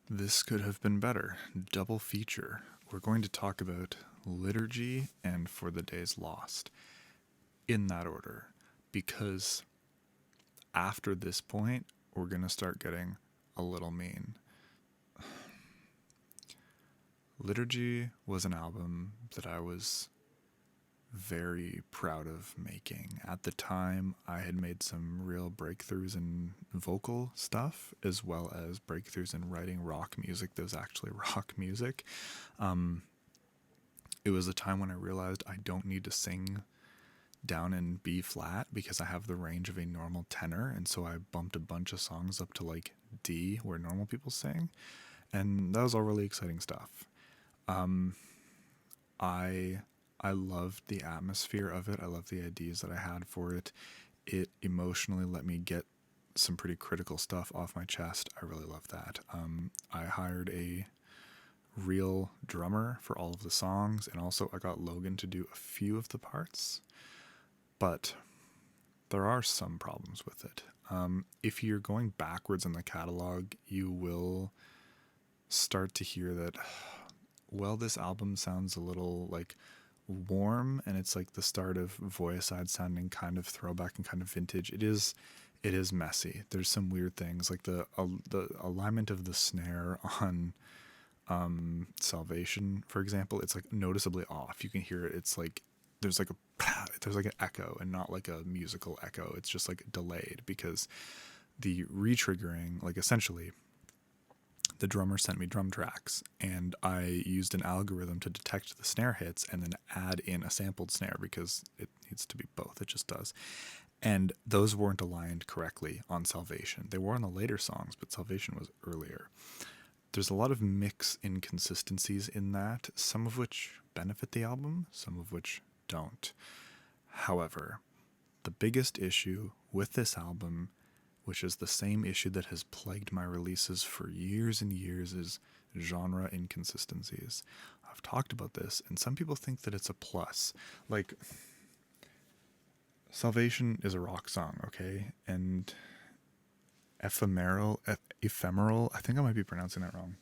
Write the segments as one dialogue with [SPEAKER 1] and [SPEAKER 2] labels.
[SPEAKER 1] This could have been better. Double feature. We're going to talk about Liturgy and For the Days Lost in that order, because after this point, we're going to start getting a little mean. Liturgy was an album that I was very proud of making. At the time, I had made some real breakthroughs in vocal stuff, as well as breakthroughs in writing rock music that was actually rock music. Um, it was a time when I realized I don't need to sing down in B flat because I have the range of a normal tenor, and so I bumped a bunch of songs up to like D, where normal people sing, and that was all really exciting stuff. Um, I I loved the atmosphere of it. I loved the ideas that I had for it. It emotionally let me get some pretty critical stuff off my chest. I really love that. I hired a real drummer for all of the songs, and also I got Logan to do a few of the parts. But there are some problems with it. If you're going backwards in the catalog, you will start to hear that, well, this album sounds a little like warm, and it's like the start of Voiicide sounding kind of throwback and kind of vintage. It is messy. There's some weird things like the alignment of the snare on Salvation, for example. It's like noticeably off. You can hear it. It's like there's like a there's like an echo and not like a musical echo. It's just like delayed because the retriggering, like essentially the drummer sent me drum tracks, and I used an algorithm to detect the snare hits and then add in a sampled snare because it needs to be both. It just does. And those weren't aligned correctly on Salvation. They were on the later songs, but Salvation was earlier. There's a lot of mix inconsistencies in that, some of which benefit the album, some of which don't. However, the biggest issue with this album, which is the same issue that has plagued my releases for years and years, is genre inconsistencies. I've talked about this, and some people think that it's a plus. Like, Salvation is a rock song, okay? And ephemeral, I think I might be pronouncing that wrong.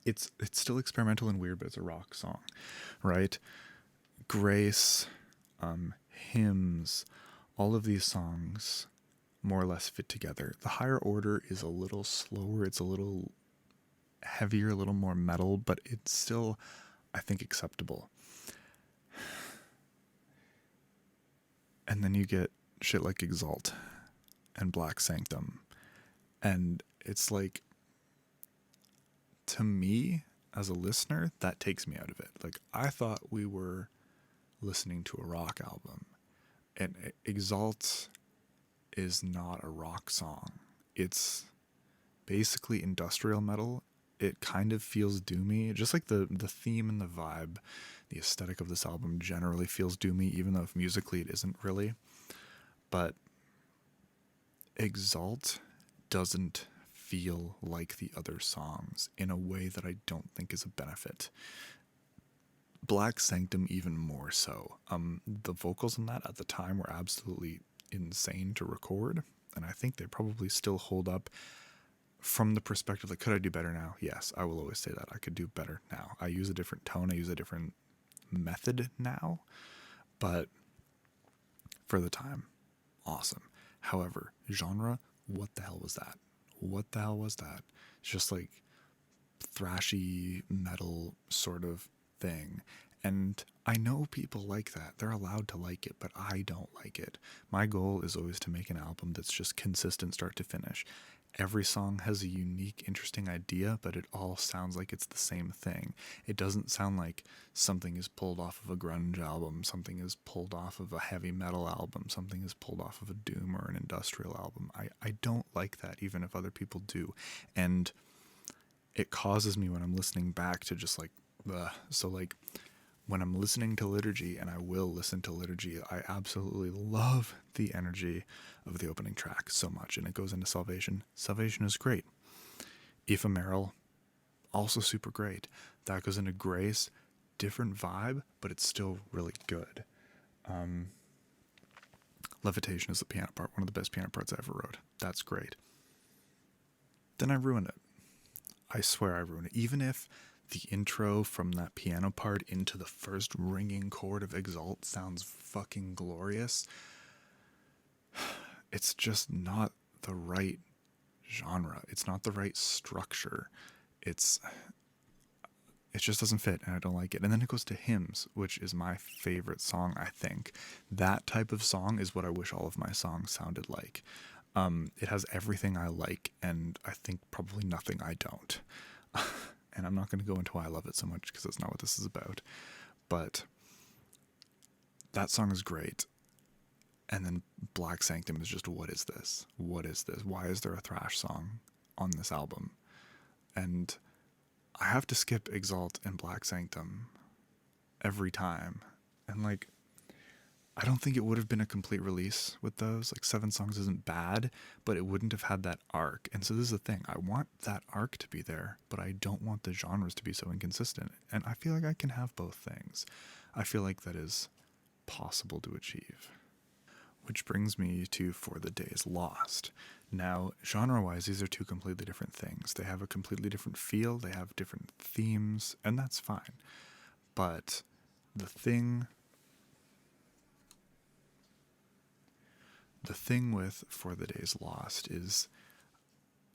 [SPEAKER 1] It's still experimental and weird, but it's a rock song, right? Grace, hymns, all of these songs more or less fit together. The higher order is a little slower, it's a little heavier, a little more metal, but it's still, I think, acceptable. And then you get shit like Exalt and Black Sanctum. And it's like, to me, as a listener, that takes me out of it. Like, I thought we were listening to a rock album. And Exalt is not a rock song. It's basically industrial metal. It kind of feels doomy, just like the theme and the vibe, the aesthetic of this album generally feels doomy, even though musically it isn't really. But Exalt doesn't feel like the other songs in a way that I don't think is a benefit. Black Sanctum even more so. The vocals in that at the time were absolutely insane to record, and I think they probably still hold up from the perspective like, could I do better now? Yes, I will always say that I could do better now. I use a different tone, I use a different method now, but for the time, awesome. However, genre, what the hell was that? What the hell was that? It's just like thrashy metal sort of thing. And I know people like that. They're allowed to like it, but I don't like it. My goal is always to make an album that's just consistent start to finish. Every song has a unique, interesting idea, but it all sounds like it's the same thing. It doesn't sound like something is pulled off of a grunge album, something is pulled off of a heavy metal album, something is pulled off of a doom or an industrial album. I don't like that, even if other people do. And it causes me when I'm listening back to just like, ugh. So like when I'm listening to Liturgy, and I will listen to Liturgy, I absolutely love the energy of the opening track so much, and it goes into Salvation. Salvation is great. Ephemeral, also super great. That goes into Grace, different vibe, but it's still really good. Levitation is the piano part, one of the best piano parts I ever wrote. That's great. Then I ruined it. I swear I ruin it. Even if the intro from that piano part into the first ringing chord of Exalt sounds fucking glorious, it's just not the right genre. It's not the right structure. It's it just doesn't fit, and I don't like it. And then it goes to hymns, which is my favorite song, I think. That type of song is what I wish all of my songs sounded like. It has everything I like, and I think probably nothing I don't. And I'm not going to go into why I love it so much, because that's not what this is about. But that song is great. And then Black Sanctum is just, what is this? What is this? Why is there a thrash song on this album? And I have to skip Exalt and Black Sanctum every time. And like, I don't think it would have been a complete release with those. Like, 7 songs isn't bad, but it wouldn't have had that arc. And so this is the thing. I want that arc to be there, but I don't want the genres to be so inconsistent. And I feel like I can have both things. I feel like that is possible to achieve. Which brings me to For the Days Lost. Now, genre-wise, these are 2 completely different things. They have a completely different feel, they have different themes, and that's fine. But the thing with For the Days Lost is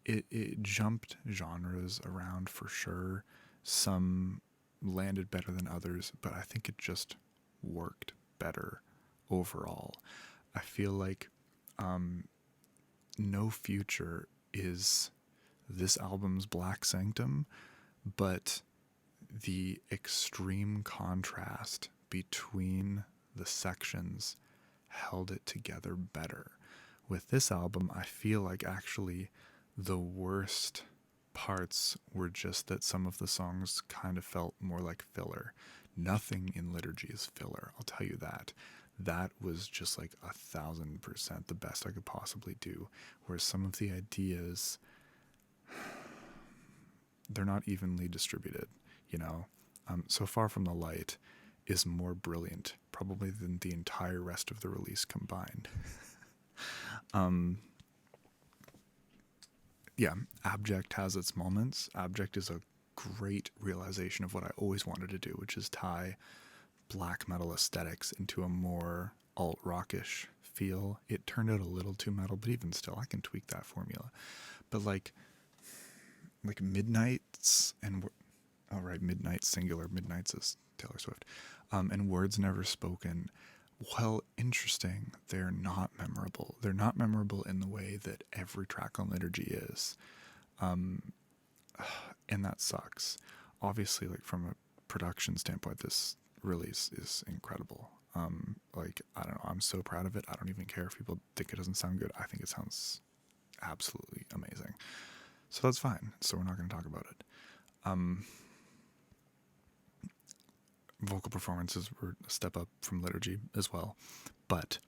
[SPEAKER 1] it jumped genres around for sure. Some landed better than others, but I think it just worked better overall. I feel like No Future is this album's Black Sanctum, but the extreme contrast between the sections held it together better. With this album, I feel like actually the worst parts were just that some of the songs kind of felt more like filler. Nothing in Liturgy is filler, I'll tell you that. That was just like 1,000% the best I could possibly do. Whereas some of the ideas, they're not evenly distributed, you know? So Far From the Light is more brilliant, probably, than the entire rest of the release combined. Yeah, Abject has its moments. Abject is a great realization of what I always wanted to do, which is tie black metal aesthetics into a more alt-rockish feel. It turned out a little too metal, but even still, I can tweak that formula. But like Midnights and... Oh, right, Midnights, singular. Midnights is Taylor Swift. And Words Never Spoken, well, interesting, they're not memorable. They're not memorable in the way that every track on Liturgy is. And that sucks. Obviously, like, from a production standpoint, this release is incredible. Like, I don't know, I'm so proud of it. I don't even care if people think it doesn't sound good. I think it sounds absolutely amazing. So that's fine. So we're not going to talk about it. Vocal performances were a step up from Liturgy as well, but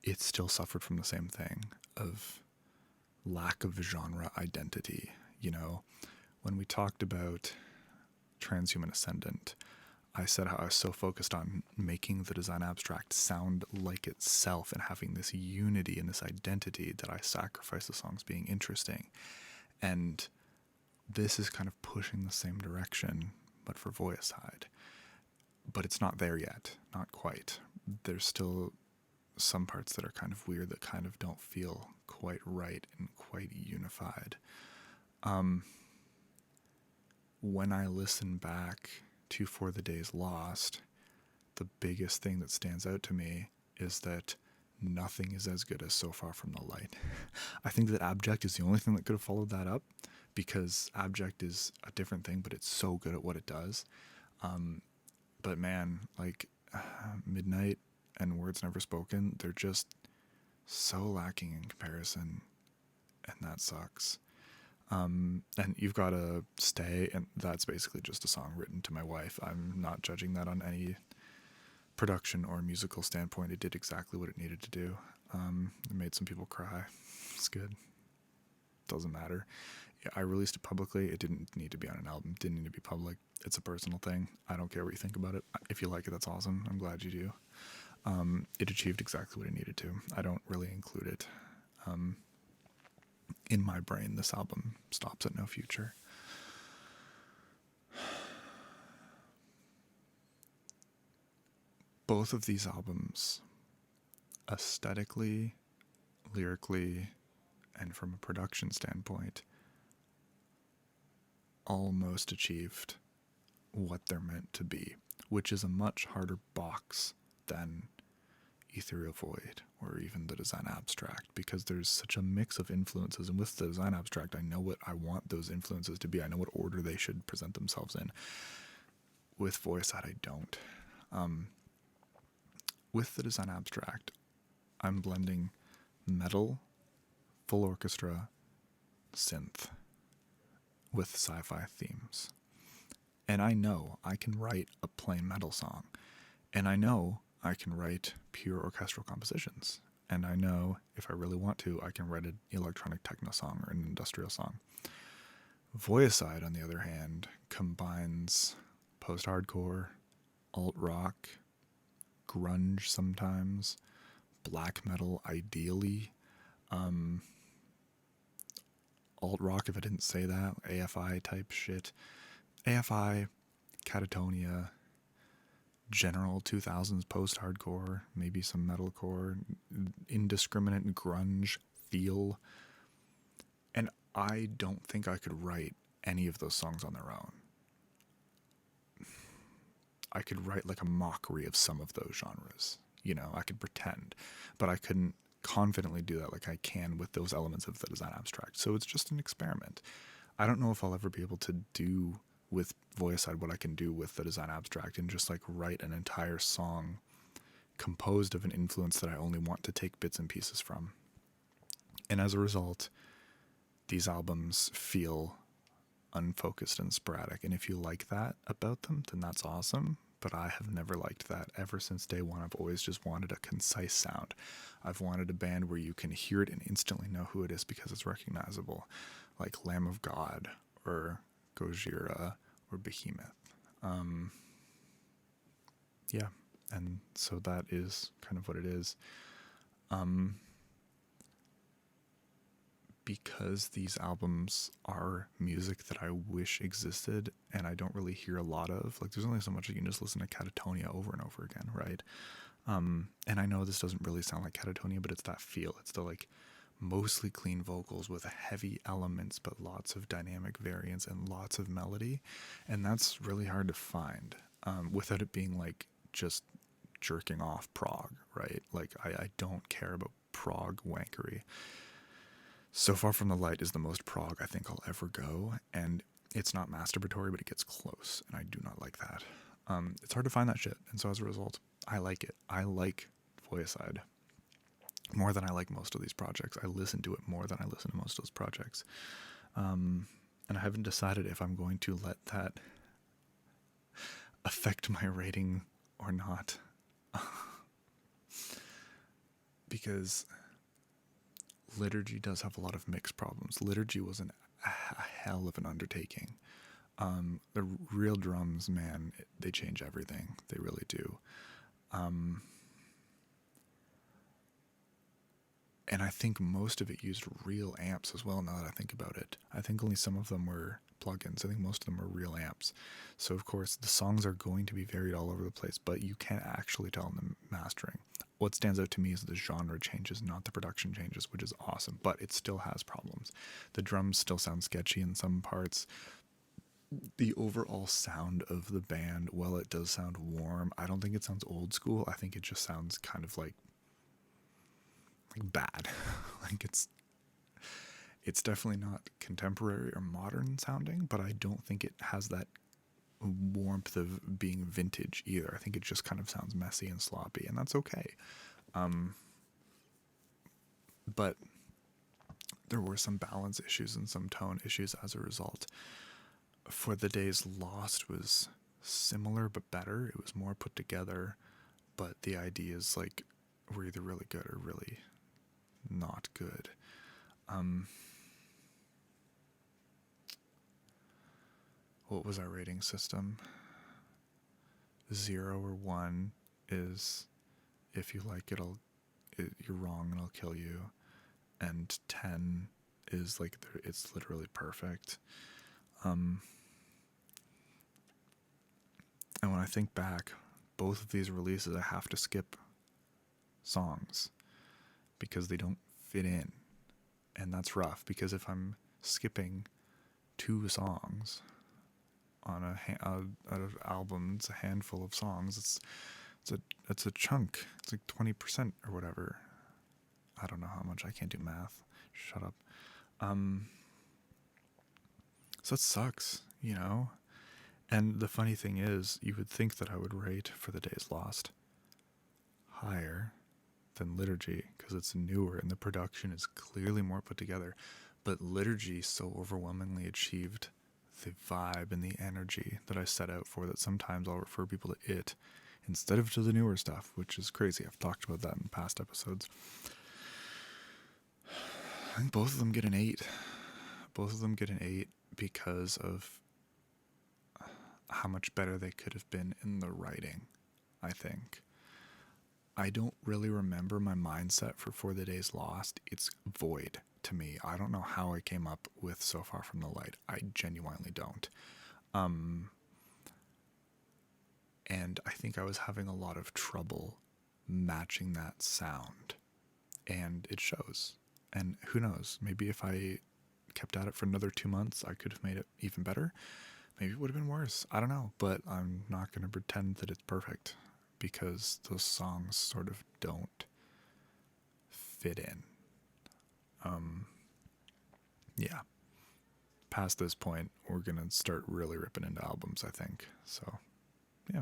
[SPEAKER 1] it still suffered from the same thing of lack of genre identity. You know, when we talked about Transhuman Ascendant, I said how I was so focused on making the Design Abstract sound like itself and having this unity and this identity that I sacrificed the songs being interesting. And this is kind of pushing the same direction, but for Voiicide. But it's not there yet, not quite. There's still some parts that are kind of weird, that kind of don't feel quite right and quite unified. When I listen back to For the Days Lost, the biggest thing that stands out to me is that nothing is as good as So Far From the Light. I think that Abject is the only thing that could have followed that up, because Abject is a different thing, but it's so good at what it does. But man, like, Midnight and Words Never Spoken, they're just so lacking in comparison, and that sucks. And You've Gotta Stay, and that's basically just a song written to my wife. I'm not judging that on any production or musical standpoint. It did exactly what it needed to do. It made some people cry. It's good. Doesn't matter. I released it publicly. It didn't need to be on an album. Didn't need to be public. It's a personal thing. I don't care what you think about it. If you like it, that's awesome. I'm glad you do. It achieved exactly what it needed to. I don't really include it. In my brain, this album stops at No Future. both of these albums, aesthetically, lyrically, and from a production standpoint, almost achieved what they're meant to be, which is a much harder box than Ethereal Void or even the Design Abstract, because there's such a mix of influences. And with the Design Abstract, I know what I want those influences to be. I know what order they should present themselves in. With Voiicide, I don't. With the Design Abstract, I'm blending metal, full orchestra, synth with sci-fi themes. And I know I can write a plain metal song. And I know I can write pure orchestral compositions. And I know if I really want to, I can write an electronic techno song or an industrial song. Voiicide, on the other hand, combines post-hardcore, alt-rock, grunge sometimes, black metal ideally, alt-rock if I didn't say that, AFI type shit. AFI, Catatonia, general 2000s post-hardcore, maybe some metalcore, indiscriminate grunge feel. And I don't think I could write any of those songs on their own. I could write like a mockery of some of those genres. You know, I could pretend, but I couldn't confidently do that like I can with those elements of the Design Abstract. So it's just an experiment. I don't know if I'll ever be able to do with Voiicide what I can do with the Design Abstract and just like write an entire song composed of an influence that I only want to take bits and pieces from. And as a result, these albums feel unfocused and sporadic. And if you like that about them, then that's awesome. But I have never liked that. Ever since day one, I've always just wanted a concise sound. I've wanted a band where you can hear it and instantly know who it is because it's recognizable, like Lamb of God or Gojira or Behemoth. Yeah, and so that is kind of what it is. Because these albums are music that I wish existed and I don't really hear a lot of, like there's only so much you can just listen to Catatonia over and over again, right? And I know this doesn't really sound like Catatonia, but it's that feel. It's the like mostly clean vocals with heavy elements, but lots of dynamic variance and lots of melody. And that's really hard to find without it being like just jerking off prog, right? Like I don't care about prog wankery. So Far From the Light is the most prog I think I'll ever go, and it's not masturbatory, but it gets close, and I do not like that. It's hard to find that shit, and so as a result, I like it. I like Voiicide more than I like most of these projects. I listen to it more than I listen to most of those projects. And I haven't decided if I'm going to let that affect my rating or not. Because Liturgy does have a lot of mixed problems. Liturgy was a hell of an undertaking. The real drums, man, they change everything. They really do. And I think most of it used real amps as well, now that I think about it. I think only some of them were plugins. I think most of them were real amps. So, of course, the songs are going to be varied all over the place, but you can't actually tell in the mastering. What stands out to me is the genre changes, not the production changes, which is awesome, but it still has problems. The drums still sound sketchy in some parts. The overall sound of the band, while it does sound warm, I don't think it sounds old school. I think it just sounds kind of like bad. Like it's definitely not contemporary or modern sounding, but I don't think it has that warmth of being vintage either. I think it just kind of sounds messy and sloppy, and that's okay. But there were some balance issues and some tone issues as a result. For the Days Lost was similar but better. It was more put together, but the ideas like were either really good or really not good. What was our rating system? 0 or 1 is if you like it, you're wrong and I'll kill you. And 10 is like it's literally perfect. And when I think back both of these releases I have to skip songs because they don't fit in. And that's rough, because if I'm skipping 2 songs on out of album, it's a handful of songs. It's a chunk. It's like 20% or whatever. I don't know how much. I can't do math. Shut up. So that sucks, you know? And the funny thing is, you would think that I would rate For the Days Lost higher than Liturgy because it's newer and the production is clearly more put together. But Liturgy so overwhelmingly achieved the vibe and the energy that I set out for that sometimes I'll refer people to it instead of to the newer stuff, which is crazy. I've talked about that in past episodes. I think both of them get an 8. Both of them get an 8 because of how much better they could have been in the writing, I think. I don't really remember my mindset for the Days Lost. It's void to me. I don't know how I came up with So Far From the Light. I genuinely don't. And I think I was having a lot of trouble matching that sound. And it shows. And who knows, maybe if I kept at it for another 2 months, I could have made it even better. Maybe it would have been worse. I don't know, but I'm not going to pretend that it's perfect because those songs sort of don't fit in. Yeah. Past this point, we're going to start really ripping into albums, I think. So, yeah.